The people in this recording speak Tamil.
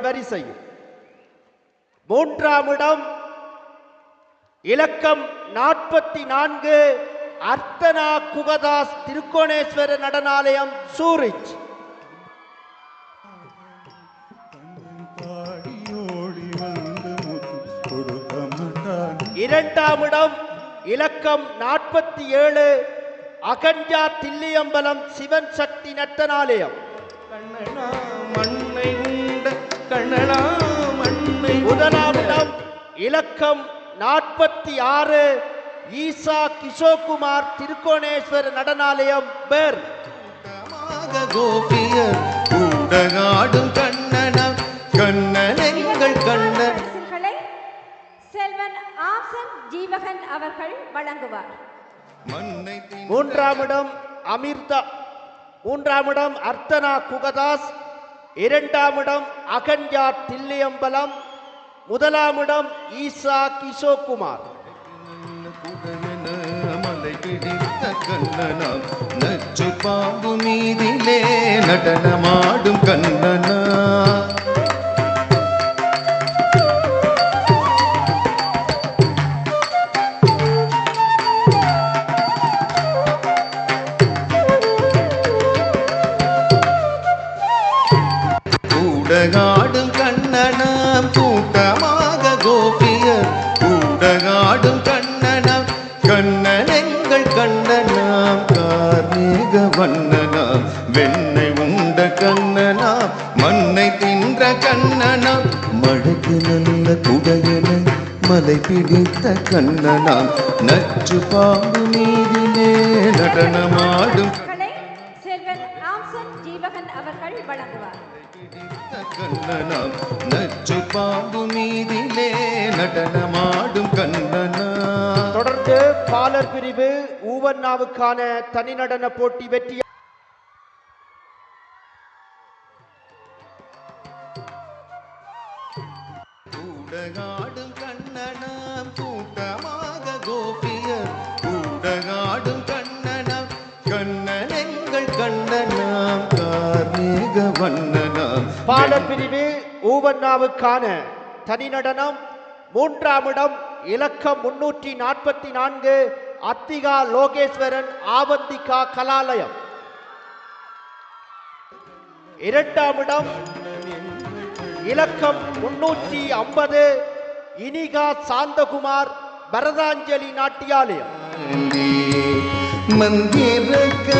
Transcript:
வரிசையில் மூன்றாம் இடம் இலக்கம் 44 அர்த்தனா குகதாஸ் திருக்கோணேஸ்வர நடனாலயம் சூரிச். இரண்டாம் இடம் இலக்கம் 47 அகஞ்சா தில்லியம்பலம் சிவன் சக்தி நட்டனாலயம். முதலாம் இடம் இலக்கம் 46 ஈசா கிஷோகுமார் திருக்கோணேஸ்வர நடனாலயம் பேர். செல்வன் ஆசன் ஜீவகன் அவர்கள் வழங்குவார். மூன்றாம் இடம் அர்த்தனா குகதாஸ், இரண்டாம் இடம் அகன்யா தில்லியம்பலம், முதலாம் இடம் ஈசா கிஷோகுமார். நச்சு பாம்பு மீதிலே நடனமாடும் கண்ணனா கூடகாடும் கண்ணனாம் கூட்டமாக கோபியர் கூடகாடும் கண்ணனாம் கண்ணன் எங்கள் கண்ணனாம் கார்மேக வண்ணனாம் வெண்ணை உண்ட கண்ணனாம் மண்ணை தின்ற கண்ணனாம் மழைக்கு நல்ல குடையன மலை பிடித்த கண்ணனாம் நச்சு பாம்பு மீதிலே நடனமாடும் செல்வன் ஆசன் ஜீவகன் அவர்கள் வழங்குவார். கண்ணனாம் நச்சு பாம்பு மீதிலே நடனமாடும் கண்ணனா. தொடர்ந்து பாலர் பிரிவு ஊவன்னாவுக்கான தனி நடன போட்டி வெற்றி. கூடகாடும் கண்ணனாம் கூட்டமாக கோபியர் கூடகாடும் கண்ணனாம் கண்ணன் எங்கள் கண்ணனாம் கார்மேக வண்ணனாம். பாலர் பிரிவு ஊவன்னாவுக்கான தனி நடனம் மூன்றாம் இடம் இலக்கம் 344 அத்திகா லோகேஸ்வரன் ஆவந்திகா கலாலயம். இரண்டாம் இடம் இலக்கம் 350 இனிகா சாந்தகுமார் பரதாஞ்சலி நாட்டியாலயம். மந்திரக்க